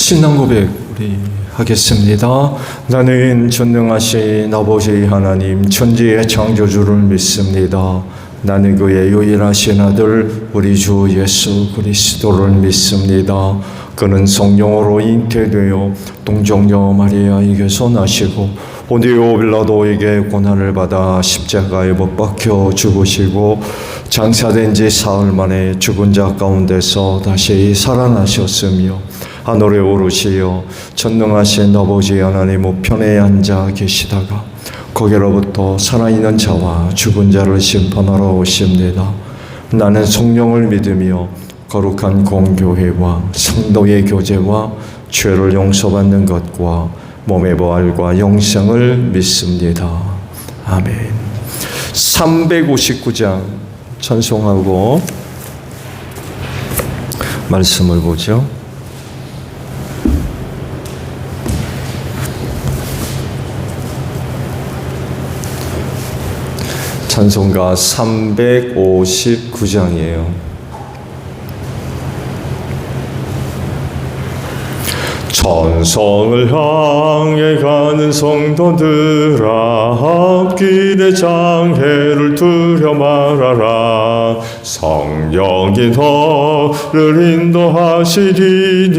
신앙 고백 우리 하겠습니다. 나는 전능하신 아버지 하나님 천지의 창조주를 믿습니다. 나는 그의 유일하신 아들 우리 주 예수 그리스도를 믿습니다. 그는 성령으로 잉태되어 동정녀 마리아에게서 나시고 본디오 빌라도에게 고난을 받아 십자가에 못 박혀 죽으시고 장사된 지 사흘 만에 죽은 자 가운데서 다시 살아나셨으며 하늘에 오르시어 전능하신 아버지 하나님 우편에 앉아 계시다가 거기로부터 살아있는 자와 죽은 자를 심판하러 오십니다. 나는 성령을 믿으며 거룩한 공교회와 성도의 교제와 죄를 용서받는 것과 몸의 부활과 영생을 믿습니다. 아멘. 359장 찬송하고 말씀을 보죠. 찬송가 359장이에요. 천성을 향해 가는 성도들아 앞길의 장애를 두려 말아라. 성령이 너를 인도하시리니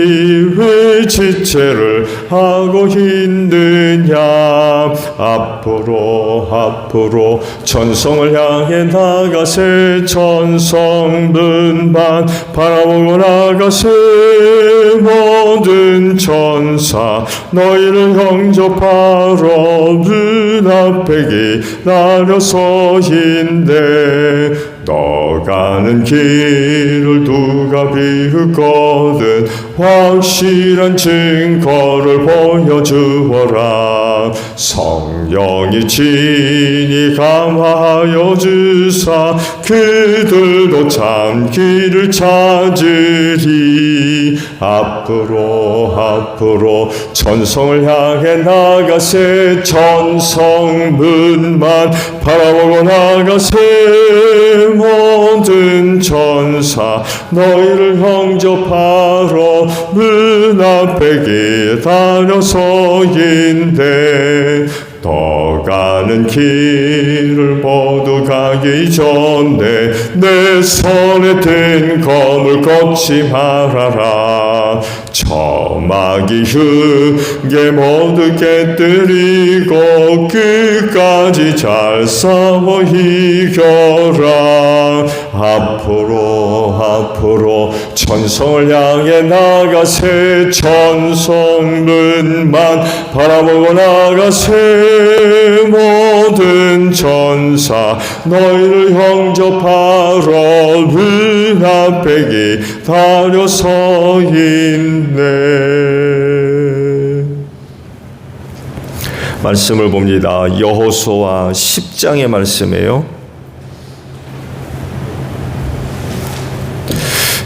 왜 지체를 하고 있느냐. 앞으로 천성을 향해 나가세. 천성문만 바라보고 나가세. 모든 천사 너희를 영접하러 문 앞에 기다려서인데 너 가는 길을 누가 비웃거든 확실한 증거를 보여주어라. 성령이 친히 감화하여 주사 그들도 참 길을 찾으리. 앞으로 천성을 향해 나가세. 천성문만 바라보고 나가세. 모든 천사 너희를 영접하러 문 앞에 기다려서인데 너 가는 길을 모두 가기 전에 내 손에 든 검을 꺾지 말아라. 저마귀 흙에 모두 깨뜨리고 끝까지 잘 싸워 이겨라. 앞으로 천성을 향해 나가세. 천성문만 바라보고 나가세. 모든 천사 너희를 영접하러 문 앞에 기다려서 있네. 말씀을 봅니다. 여호수아 10장의 말씀이에요.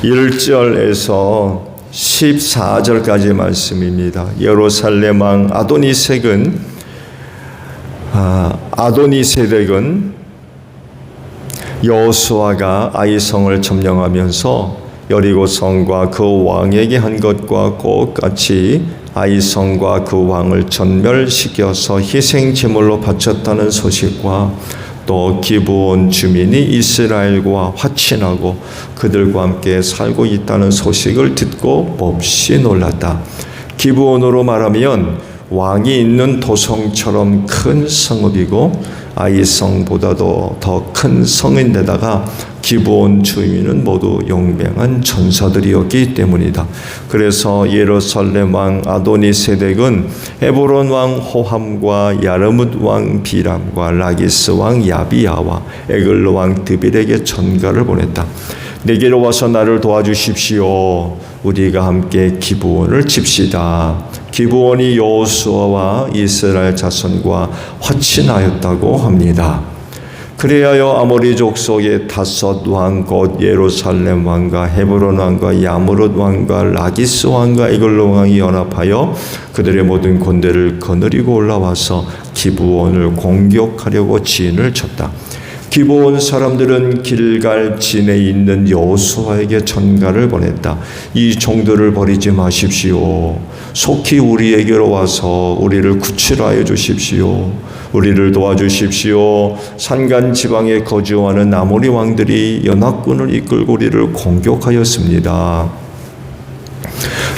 1절에서 14절까지 말씀입니다. 예루살렘 왕 아도니세덱은 여호수아가 아이성을 점령하면서 여리고성과 그 왕에게 한 것과 똑같이 아이성과 그 왕을 전멸시켜서 희생 제물로 바쳤다는 소식과 또 기브온 주민이 이스라엘과 화친하고 그들과 함께 살고 있다는 소식을 듣고 몹시 놀랐다. 기브온으로 말하면 왕이 있는 도성처럼 큰 성읍이고 아이성보다도 더 큰 성인데다가 기브온 주민은 모두 용맹한 전사들이었기 때문이다. 그래서 예루살렘 왕 아도니세덱은 헤브론 왕 호함과 야르뭇 왕 비람과 라기스 왕 야비야와 에글로 왕 드빌에게 전가를 보냈다. 내게로 와서 나를 도와주십시오. 우리가 함께 기브온을 칩시다. 기브온이 여호수아와 이스라엘 자손과 화친하였다고 합니다. 그리하여 아모리 족속의 다섯 왕 곧 예루살렘 왕과 헤브론 왕과 야무릇 왕과 라기스 왕과 에글로 왕이 연합하여 그들의 모든 군대를 거느리고 올라와서 기브온을 공격하려고 진을 쳤다. 기브온 사람들은 길갈 진에 있는 여호수아에게 전가를 보냈다. 이 종들을 버리지 마십시오. 속히 우리에게로 와서 우리를 구출하여 주십시오. 우리를 도와주십시오. 산간 지방에 거주하는 아모리 왕들이 연합군을 이끌고 우리를 공격하였습니다.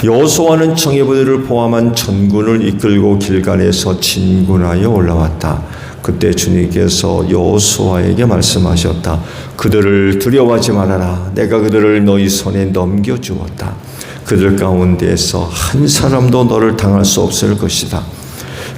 여호수아는 청해부대를 포함한 전군을 이끌고 길갈에서 진군하여 올라왔다. 그때 주님께서 여호수아에게 말씀하셨다. 그들을 두려워하지 말아라. 내가 그들을 너희 손에 넘겨주었다. 그들 가운데에서 한 사람도 너를 당할 수 없을 것이다.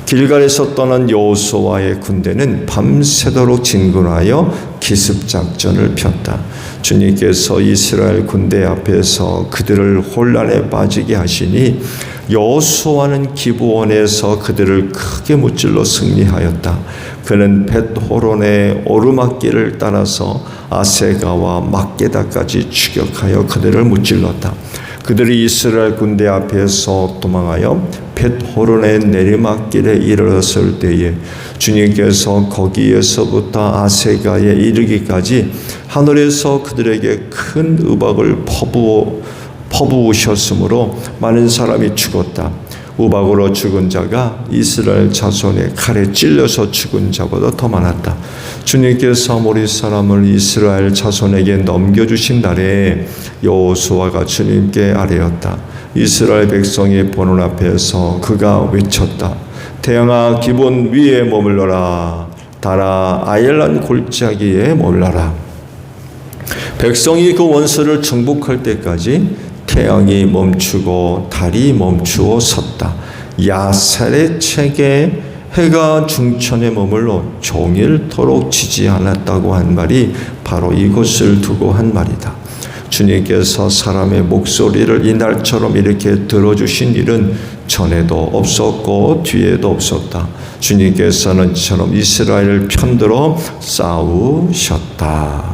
길갈에서 떠난 여호수아의 군대는 밤새도록 진군하여 기습작전을 폈다. 주님께서 이스라엘 군대 앞에서 그들을 혼란에 빠지게 하시니 여호수아는 기브온에서 그들을 크게 무찔러 승리하였다. 그는 벳호론의 오르막길을 따라서 아세가와 막게다까지 추격하여 그들을 무찔렀다. 그들이 이스라엘 군대 앞에서 도망하여 벳호론의 내리막길에 이르렀을 때에 주님께서 거기에서부터 아세가에 이르기까지 하늘에서 그들에게 큰 우박을 퍼부으셨으므로 많은 사람이 죽었다. 우박으로 죽은 자가 이스라엘 자손의 칼에 찔려서 죽은 자보다 더 많았다. 주님께서 아모리 사람을 이스라엘 자손에게 넘겨주신 날에 여호수아가 주님께 아뢰었다. 이스라엘 백성이 보는 앞에서 그가 외쳤다. 태양아 기브온 위에 머물러라. 달아 아엘란 골짜기에 머물러라. 백성이 그 원수를 정복할 때까지 태양이 멈추고 달이 멈추어 섰다. 야살의 책에 해가 중천에 머물러 종일토록 지지 않았다고 한 말이 바로 이것을 두고 한 말이다. 주님께서 사람의 목소리를 이날처럼 이렇게 들어주신 일은 전에도 없었고 뒤에도 없었다. 주님께서는 이처럼 이스라엘을 편들어 싸우셨다.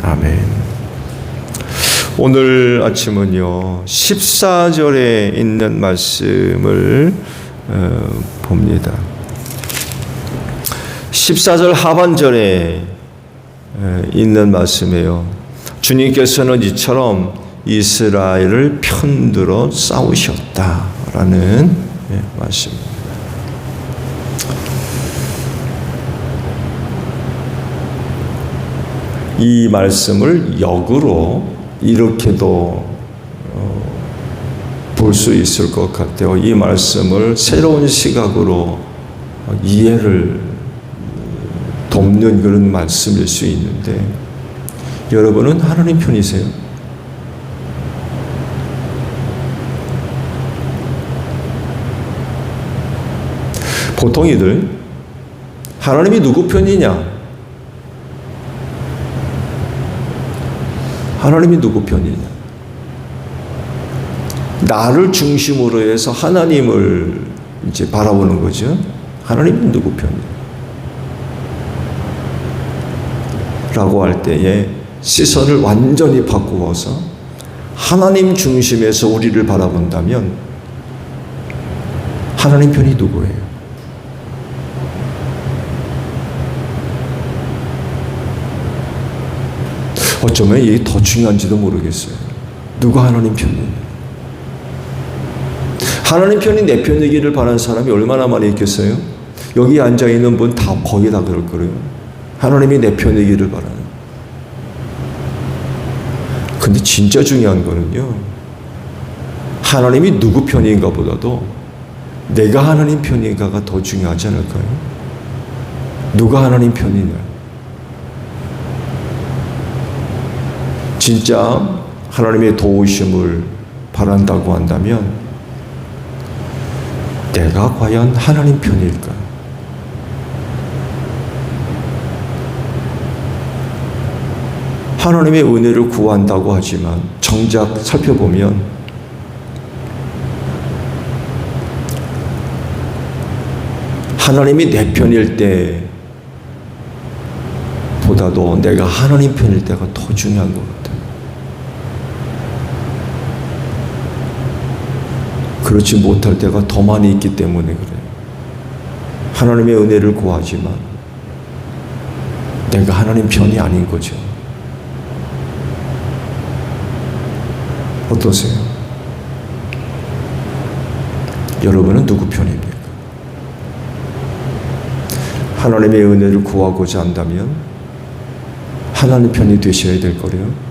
아멘. 오늘 아침은요 14절에 있는 말씀을 봅니다. 14절 하반절에 있는 말씀이에요. 주님께서는 이처럼 이스라엘을 편들어 싸우셨다라는 말씀입니다. 이 말씀을 역으로 이렇게도 볼 수 있을 것 같아요. 이 말씀을 새로운 시각으로 이해를 돕는 그런 말씀일 수 있는데, 여러분은 하나님 편이세요? 보통이들 하나님이 누구 편이냐? 하나님이 누구 편이냐? 나를 중심으로 해서 하나님을 이제 바라보는 거죠. 하나님은 누구 편이냐? 라고 할 때에 시선을 완전히 바꾸어서 하나님 중심에서 우리를 바라본다면 하나님 편이 누구예요? 어쩌면 이게 더 중요한지도 모르겠어요. 누가 하나님 편이냐? 하나님 편이 내 편이기를 바라는 사람이 얼마나 많이 있겠어요? 여기 앉아있는 분 다 거의 다 그럴 거예요. 하나님이 내 편이기를 바라는. 근데 진짜 중요한 거는요, 하나님이 누구 편인가 보다도 내가 하나님 편인가가 더 중요하지 않을까요? 누가 하나님 편이냐? 진짜 하나님의 도우심을 바란다고 한다면 내가 과연 하나님 편일까? 하나님의 은혜를 구한다고 하지만 정작 살펴보면 하나님이 내 편일 때보다도 내가 하나님 편일 때가 더 중요한 것 같아요. 그렇지 못할 때가 더 많이 있기 때문에 그래요. 하나님의 은혜를 구하지만 내가 하나님 편이 아닌 거죠. 어떠세요? 여러분은 누구 편입니까? 하나님의 은혜를 구하고자 한다면 하나님 편이 되셔야 될 거래요.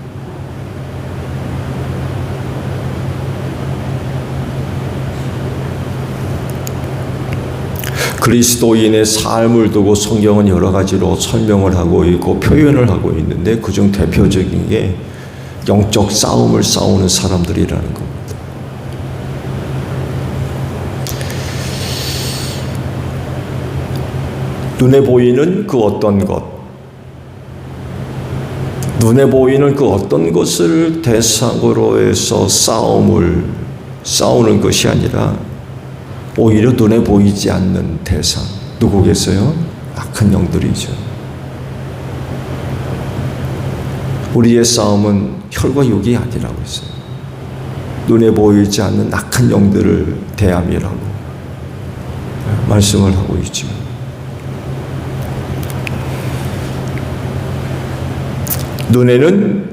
그리스도인의 삶을 두고 성경은 여러 가지로 설명을 하고 있고 표현을 하고 있는데 그중 대표적인 게 영적 싸움을 싸우는 사람들이라는 겁니다. 눈에 보이는 그 어떤 것, 눈에 보이는 그 어떤 것을 대상으로 해서 싸우는 것이 아니라 오히려 눈에 보이지 않는 대상, 누구겠어요? 악한 영들이죠. 우리의 싸움은 혈과 육이 아니라고 했어요. 눈에 보이지 않는 악한 영들을 대함이라고 말씀을 하고 있죠. 눈에는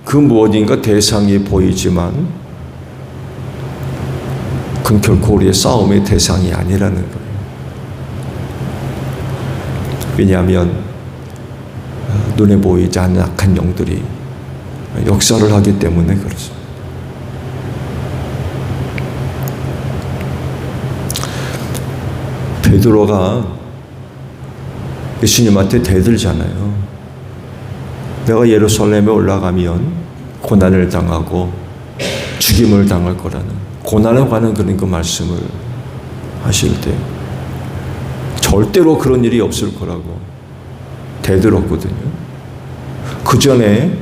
그 무엇인가 대상이 보이지만 그건 결코 우리의 싸움의 대상이 아니라는 거예요. 왜냐하면 눈에 보이지 않는 악한 영들이 역사를 하기 때문에 그렇습니다. 베드로가 예수님한테 대들잖아요. 내가 예루살렘에 올라가면 고난을 당하고 죽임을 당할 거라는, 고난에 관한 그런 그 말씀을 하실 때 절대로 그런 일이 없을 거라고 대들었거든요. 그 전에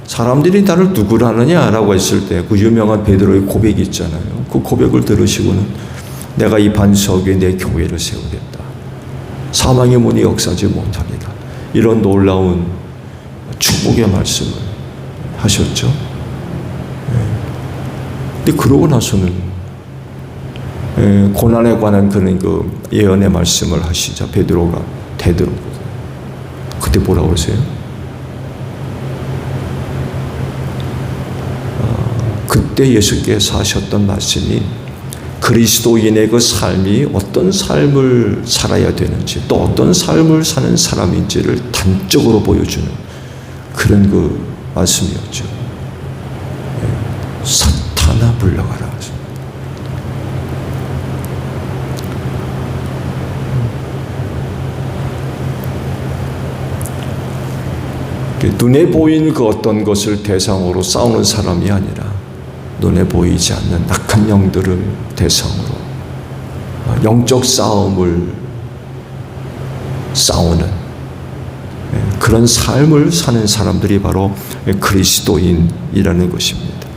사람들이 나를 누구라느냐라고 했을 때 그 유명한 베드로의 고백이 있잖아요. 그 고백을 들으시고는 내가 이 반석 위에 내 교회를 세우겠다. 사망의 문이 역사하지 못하리라. 이런 놀라운 축복의 말씀을 하셨죠. 근데 그러고 나서는 고난에 관한 그런 그 예언의 말씀을 하시자 베드로가 대들었거든요. 그때 뭐라고 그러세요? 그때 예수께서 하셨던 말씀이 그리스도인의 그 삶이 어떤 삶을 살아야 되는지 또 어떤 삶을 사는 사람인지를 단적으로 보여주는 그런 그 말씀이었죠. 사탄아 물러가라. 눈에 보이는 그 어떤 것을 대상으로 싸우는 사람이 아니라 눈에 보이지 않는 악한 영들을 대상으로 영적 싸움을 싸우는 그런 삶을 사는 사람들이 바로 그리스도인이라는 것입니다.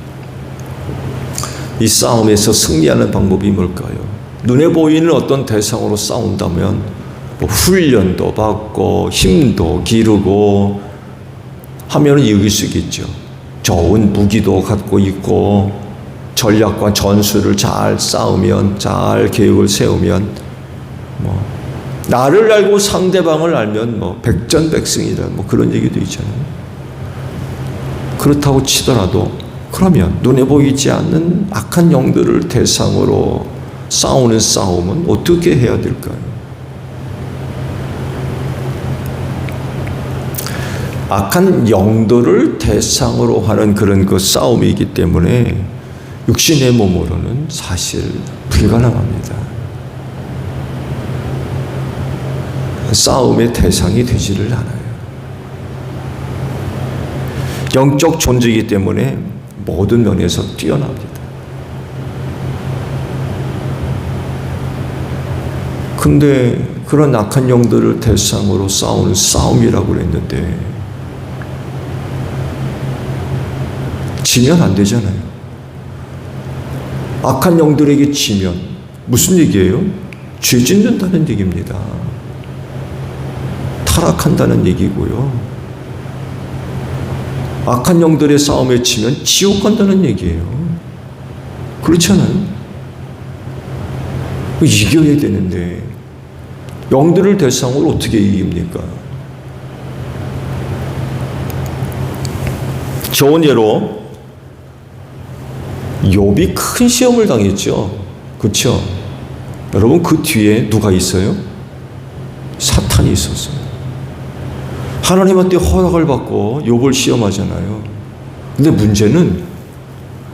이 싸움에서 승리하는 방법이 뭘까요? 눈에 보이는 어떤 대상으로 싸운다면 뭐 훈련도 받고 힘도 기르고 하면 이길 수 있겠죠. 좋은 무기도 갖고 있고 전략과 전술을 잘 싸우면, 잘 계획을 세우면 나를 알고 상대방을 알면 백전백승이라 그런 얘기도 있잖아요. 그렇다고 치더라도 그러면 눈에 보이지 않는 악한 영들을 대상으로 싸우는 싸움은 어떻게 해야 될까요? 악한 영들을 대상으로 하는 그런 그 싸움이기 때문에 육신의 몸으로는 사실 불가능합니다. 싸움의 대상이 되지를 않아요. 영적 존재이기 때문에 모든 면에서 뛰어납니다. 근데 그런 악한 영들을 대상으로 싸우는 싸움이라고 그랬는데 지면 안 되잖아요. 악한 영들에게 지면 무슨 얘기예요? 죄 짓는다는 얘기입니다. 타락한다는 얘기고요. 악한 영들의 싸움에 지면 지옥 간다는 얘기예요. 그렇잖아요. 이겨야 되는데 영들을 대상으로 어떻게 이깁니까? 좋은 예로 욥이 큰 시험을 당했죠. 그렇죠? 여러분 그 뒤에 누가 있어요? 사탄이 있었어요. 하나님한테 허락을 받고 욥을 시험하잖아요. 근데 문제는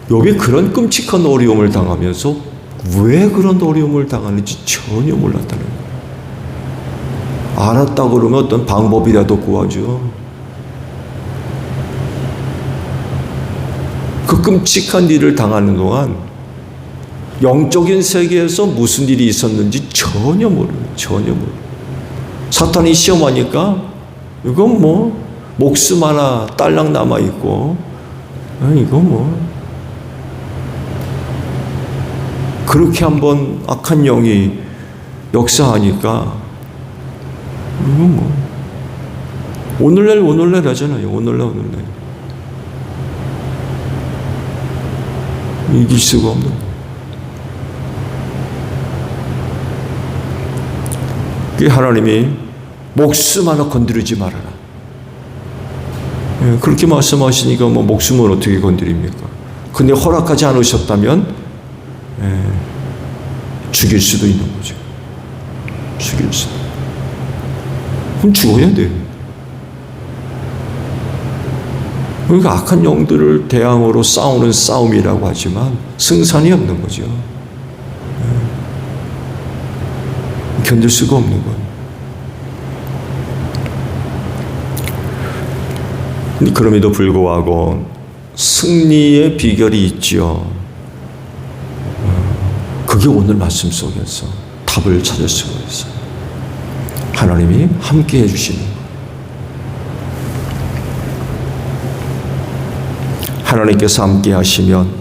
욥이 그런 끔찍한 어려움을 당하면서 왜 그런 어려움을 당하는지 전혀 몰랐다는 거예요. 알았다 그러면 어떤 방법이라도 구하죠. 그 끔찍한 일을 당하는 동안 영적인 세계에서 무슨 일이 있었는지 전혀 모르는, 전혀 모르는. 사탄이 시험하니까 이건 뭐 목숨 하나 딸랑 남아 있고, 이거 뭐 그렇게 한번 악한 영이 역사하니까 이건 뭐 오늘날 하잖아요. 오늘날 이길 수가 없는 거예요. 하나님이 목숨 하나 건드리지 말아라. 그렇게 말씀하시니까 뭐 목숨을 어떻게 건드립니까? 근데 허락하지 않으셨다면 죽일 수도 있는 거죠. 죽일 수도. 그럼 죽어야 돼요. 그러니까 악한 영들을 대항으로 싸우는 싸움이라고 하지만 승산이 없는 거죠. 견딜 수가 없는 거예요. 그럼에도 불구하고 승리의 비결이 있죠. 그게 오늘 말씀 속에서 답을 찾을 수가 있어요. 하나님이 함께 해주시는 거예요. 하나님께서 함께 하시면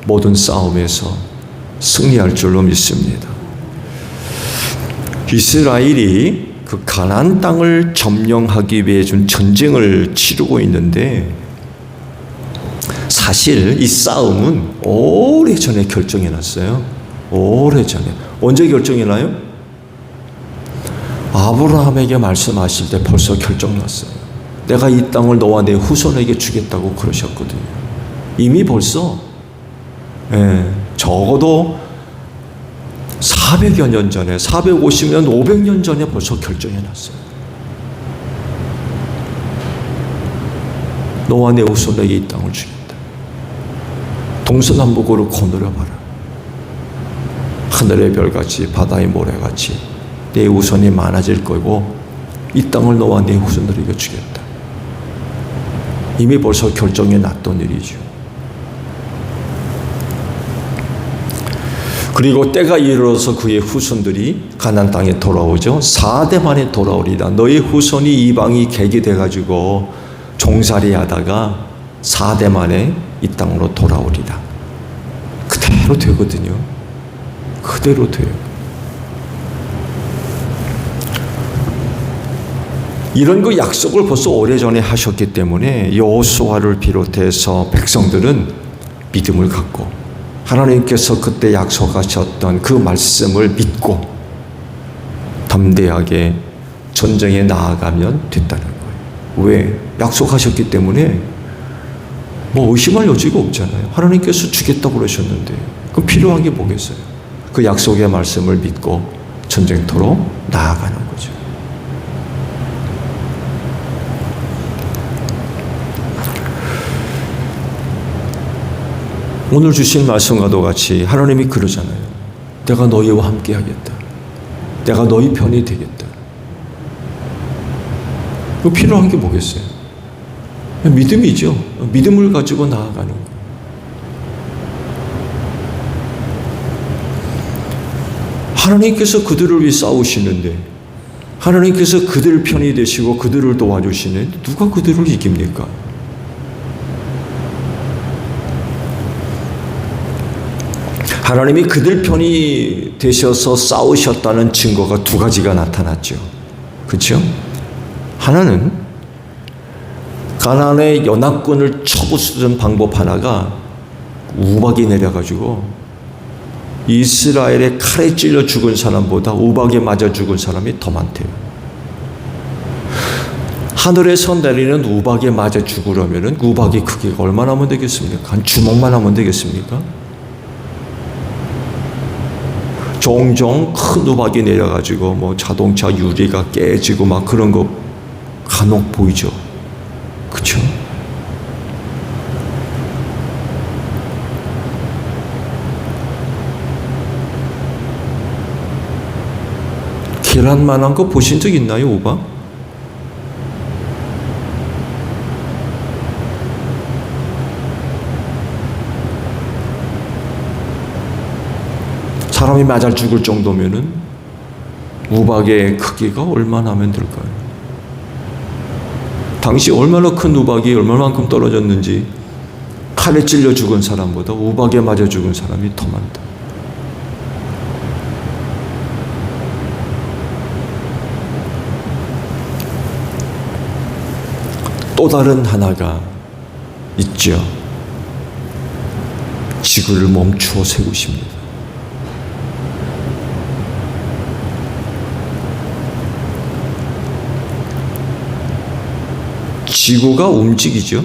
모든 싸움에서 승리할 줄로 믿습니다. 이스라엘이 그 가나안 땅을 점령하기 위해 준 전쟁을 치르고 있는데 사실 이 싸움은 오래전에 결정해 놨어요. 오래전에. 언제 결정해 놔요? 아브라함에게 말씀하실 때 벌써 결정 났어요. 내가 이 땅을 너와 내 후손에게 주겠다고 그러셨거든요. 이미 벌써 적어도 400여 년 전에, 450년, 500년 전에 벌써 결정해 놨어요. 너와 내 후손에게 이 땅을 주겠다. 동서남북으로 거느려봐라. 하늘의 별같이 바다의 모래같이 내 후손이 많아질 거고 이 땅을 너와 내 후손들에게 주겠다. 이미 벌써 결정해 놨던 일이죠. 그리고 때가 이르러서 그의 후손들이 가나안 땅에 돌아오죠. 4대 만에 돌아오리다. 너희 후손이 이방이 객이 돼가지고 종살이 하다가 4대 만에 이 땅으로 돌아오리다. 그대로 되거든요. 그대로 돼요. 이런 그 약속을 벌써 오래전에 하셨기 때문에 여호수아를 비롯해서 백성들은 믿음을 갖고 하나님께서 그때 약속하셨던 그 말씀을 믿고 담대하게 전쟁에 나아가면 됐다는 거예요. 왜? 약속하셨기 때문에 뭐 의심할 여지가 없잖아요. 하나님께서 주겠다고 그러셨는데 그럼 필요한 게 뭐겠어요? 그 약속의 말씀을 믿고 전쟁터로 나아가는 거죠. 오늘 주신 말씀과도 같이 하나님이 그러잖아요. 내가 너희와 함께 하겠다. 내가 너희 편이 되겠다. 그 필요한 게 뭐겠어요? 믿음이죠. 믿음을 가지고 나아가는 거예요. 하나님께서 그들을 위해 싸우시는데 하나님께서 그들 편이 되시고 그들을 도와주시는데 누가 그들을 이깁니까? 하나님이 그들 편이 되셔서 싸우셨다는 증거가 두 가지가 나타났죠. 그렇죠? 하나는 가나안의 연합군을 쳐부수는 방법 하나가 우박이 내려가지고 이스라엘의 칼에 찔려 죽은 사람보다 우박에 맞아 죽은 사람이 더 많대요. 하늘에서 내리는 우박에 맞아 죽으려면 우박의 크기가 얼마나 하면 되겠습니까? 한 주먹만 하면 되겠습니까? 종종 큰 우박이 내려가지고 뭐 자동차 유리가 깨지고 막 그런 거 간혹 보이죠. 그렇죠? 계란만한 거 보신 적 있나요, 우박? 사람이 맞아 죽을 정도면은 우박의 크기가 얼마나 하면 될까요? 당시 얼마나 큰 우박이 얼마만큼 떨어졌는지 칼에 찔려 죽은 사람보다 우박에 맞아 죽은 사람이 더 많다. 또 다른 하나가 있죠. 지구를 멈추어 세우십니다. 지구가 움직이죠.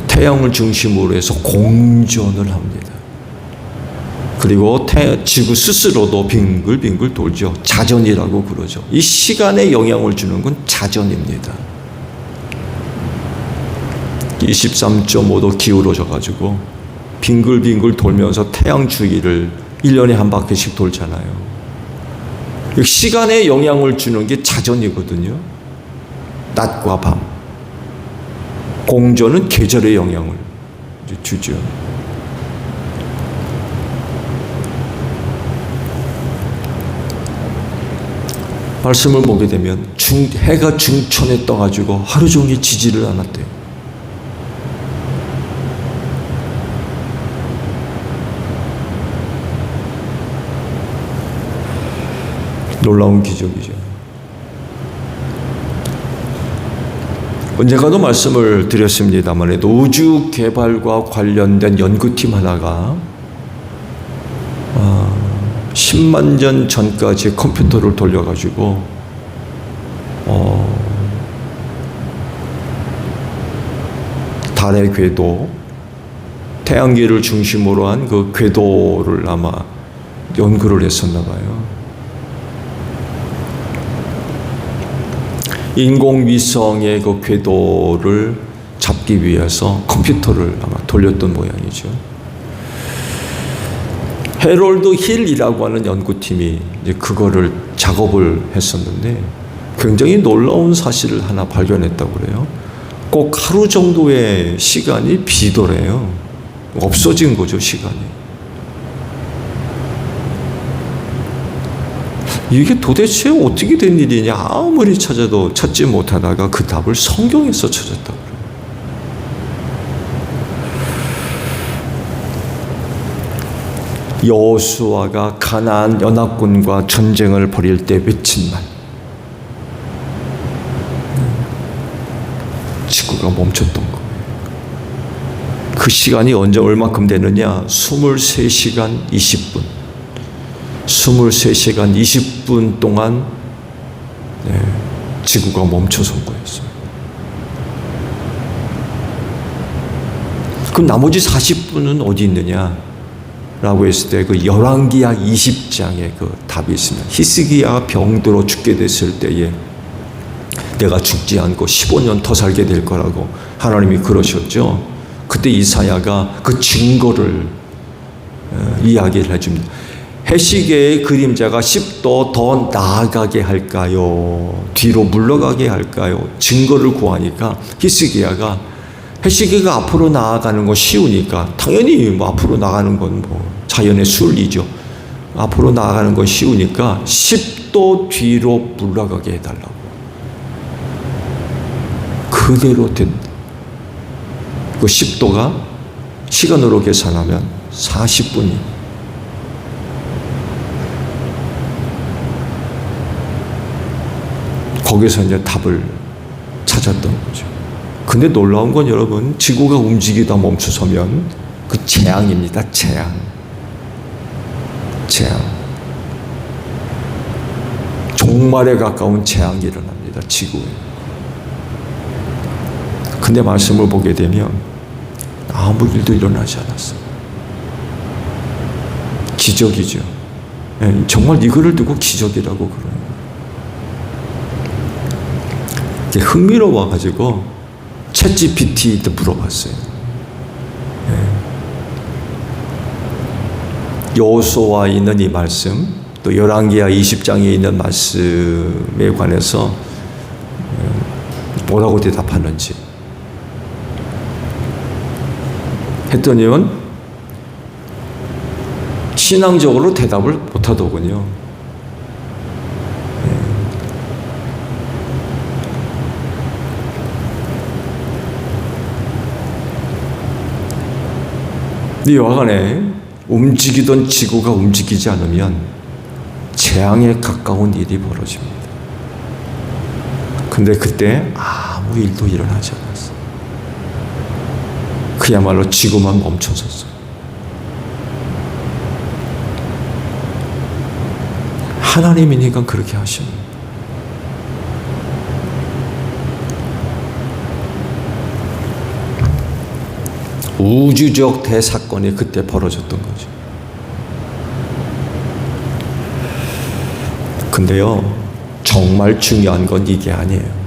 태양을 중심으로 해서 공전을 합니다. 그리고 지구 스스로도 빙글빙글 돌죠. 자전이라고 그러죠. 이 시간에 영향을 주는 건 자전입니다. 23.5도 기울어져 가지고 빙글빙글 돌면서 태양 주위를 1년에 한 바퀴씩 돌잖아요. 시간에 영향을 주는 게 자전이거든요. 낮과 밤. 공전은 계절의 영향을 주죠. 말씀을 보게 되면 해가 중천에 떠가지고 하루 종일 지지를 않았대요. 놀라운 기적이죠. 언젠가도 말씀을 드렸습니다만 우주 개발과 관련된 연구팀 하나가 10만 년 전까지 컴퓨터를 돌려가지고 달의 궤도, 태양계를 중심으로 한 그 궤도를 아마 연구를 했었나 봐요. 인공위성의 그 궤도를 잡기 위해서 컴퓨터를 아마 돌렸던 모양이죠. 해롤드 힐이라고 하는 연구팀이 이제 그거를 작업을 했었는데 굉장히 놀라운 사실을 하나 발견했다고 그래요. 꼭 하루 정도의 시간이 비더래요. 없어진 거죠, 시간이. 이게 도대체 어떻게 된 일이냐 아무리 찾아도 찾지 못하다가 그 답을 성경에서 찾았다고 그래요. 여호수아가 가나안 연합군과 전쟁을 벌일 때 외친 말. 지구가 멈췄던 거예요. 그 시간이 언제 얼마큼 되느냐? 23시간 20분. 23시간 20분 동안 지구가 멈춰선 거였어요. 그럼 나머지 40분은 어디 있느냐? 라고 했을 때 그 열왕기하 20장에 그 답이 있습니다. 히스기야가 병들어 죽게 됐을 때에 내가 죽지 않고 15년 더 살게 될 거라고 하나님이 그러셨죠. 그때 이사야가 그 증거를 이야기를 해줍니다. 해시계의 그림자가 10도 더 나아가게 할까요? 뒤로 물러가게 할까요? 증거를 구하니까 히스기야가 해시계가 앞으로 나아가는 건 쉬우니까 당연히 뭐 앞으로 나가는 건 뭐 자연의 순리죠. 앞으로 나아가는 건 쉬우니까 10도 뒤로 물러가게 해달라고. 그대로 된 그 10도가 시간으로 계산하면 40분이 거기서 이제 답을 찾았던 거죠. 근데 놀라운 건 여러분, 지구가 움직이다 멈춰서면 그 재앙입니다. 재앙. 종말에 가까운 재앙이 일어납니다. 지구에. 근데 말씀을 보게 되면 아무 일도 일어나지 않았어요. 기적이죠. 정말 이거를 두고 기적이라고 그러는 거예요. 흥미로워가지고 챗GPT한테 물어봤어요. 여호수아에 있는 이 말씀, 또 열왕기하 20장에 있는 말씀에 관해서 뭐라고 대답하는지 했더니는 신앙적으로 대답을 못하더군요. 이와 간에 움직이던 지구가 움직이지 않으면 재앙에 가까운 일이 벌어집니다. 근데 그때 아무 일도 일어나지 않았어요. 그야말로 지구만 멈춰섰어요. 하나님이니까 그렇게 하십니다. 우주적 대사건이 그때 벌어졌던 거죠. 근데요, 정말 중요한 건 이게 아니에요.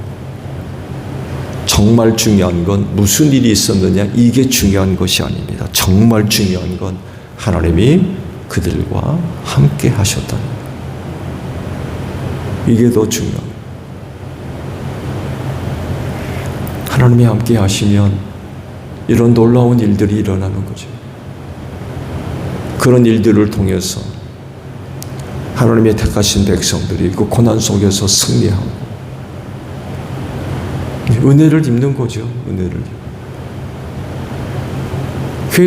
정말 중요한 건 무슨 일이 있었느냐, 이게 중요한 것이 아닙니다. 정말 중요한 건 하나님이 그들과 함께 하셨다는 거예요. 이게 더 중요해요. 하나님이 함께 하시면 이런 놀라운 일들이 일어나는 거죠. 그런 일들을 통해서 하나님의 택하신 백성들이 그 고난 속에서 승리하고 은혜를 입는 거죠. 은혜를.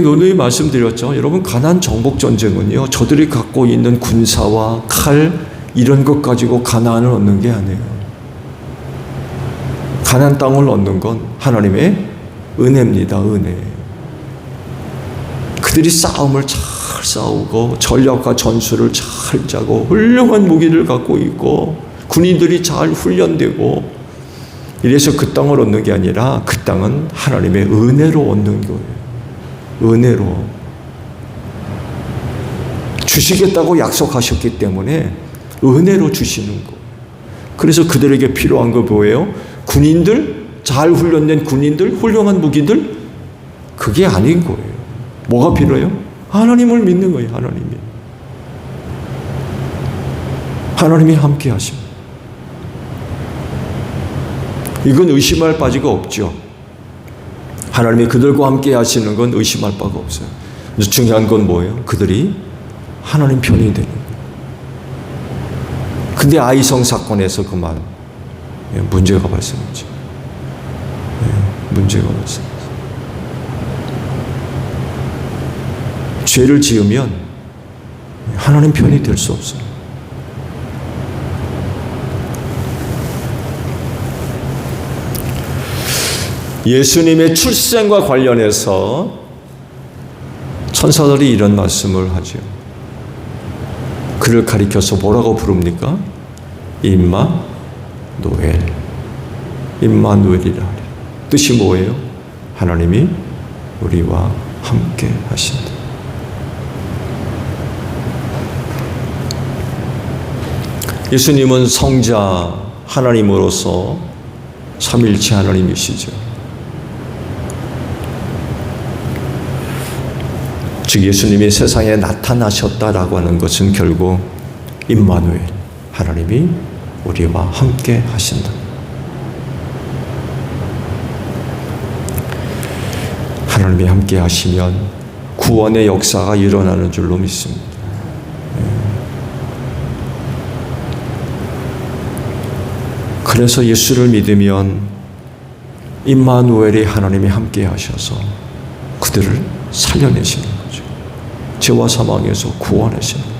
너누이 말씀드렸죠. 여러분, 가나안 정복 전쟁은요, 저들이 갖고 있는 군사와 칼 이런 것 가지고 가나안을 얻는 게 아니에요. 가나안 땅을 얻는 건 하나님의 은혜입니다. 은혜. 그들이 싸움을 잘 싸우고 전략과 전술을 잘 짜고 훌륭한 무기를 갖고 있고 군인들이 잘 훈련되고 이래서 그 땅을 얻는 게 아니라 그 땅은 하나님의 은혜로 얻는 거예요. 은혜로. 주시겠다고 약속하셨기 때문에 은혜로 주시는 거. 그래서 그들에게 필요한 거 뭐예요? 군인들, 잘 훈련된 군인들, 훌륭한 무기들, 그게 아닌 거예요. 뭐가 필요해요? 하나님을 믿는 거예요. 하나님이 함께 하십니다. 이건 의심할 바가 없죠. 하나님이 그들과 함께 하시는 건 의심할 바가 없어요. 중요한 건 뭐예요? 그들이 하나님 편이 되는 거예요. 근데 아이성 사건에서 그만 문제가 발생했죠. 문제가 발생했어요. 죄를 지으면 하나님 편이 될 수 없어요. 예수님의 출생과 관련해서 천사들이 이런 말씀을 하죠. 그를 가리켜서 뭐라고 부릅니까? 임마누엘. 임마누엘이라 하리. 뜻이 뭐예요? 하나님이 우리와 함께 하신다. 예수님은 성자 하나님으로서 삼위일체 하나님이시죠. 즉 예수님이 세상에 나타나셨다라고 하는 것은 결국 임마누엘, 하나님이 우리와 함께 하신다. 하나님이 함께 하시면 구원의 역사가 일어나는 줄로 믿습니다. 그래서 예수를 믿으면 임마누엘이 하나님이 함께 하셔서 그들을 살려내시는 거죠. 죄와 사망에서 구원하시는 거예요.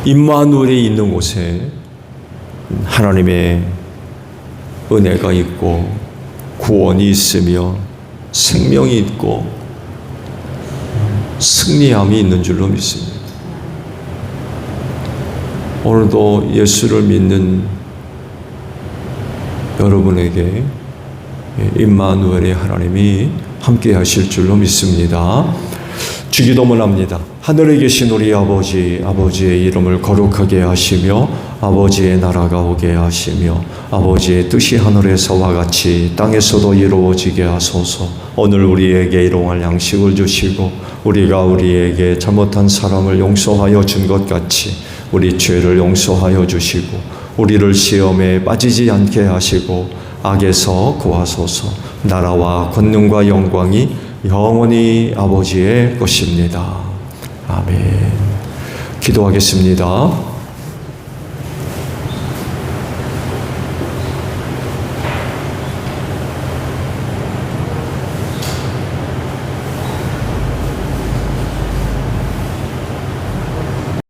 임마누엘이 있는 곳에 하나님의 은혜가 있고 구원이 있으며 생명이 있고 승리함이 있는 줄로 믿습니다. 오늘도 예수를 믿는 여러분에게 임마누엘의 하나님이 함께 하실 줄로 믿습니다. 주기도문 합니다. 하늘에 계신 우리 아버지, 아버지의 이름을 거룩하게 하시며 아버지의 나라가 오게 하시며 아버지의 뜻이 하늘에서와 같이 땅에서도 이루어지게 하소서. 오늘 우리에게 일용할 양식을 주시고 우리가 우리에게 잘못한 사람을 용서하여 준 것 같이 우리 죄를 용서하여 주시고 우리를 시험에 빠지지 않게 하시고 악에서 구하소서. 나라와 권능과 영광이 영원히 아버지의 것입니다. 아멘. 기도하겠습니다.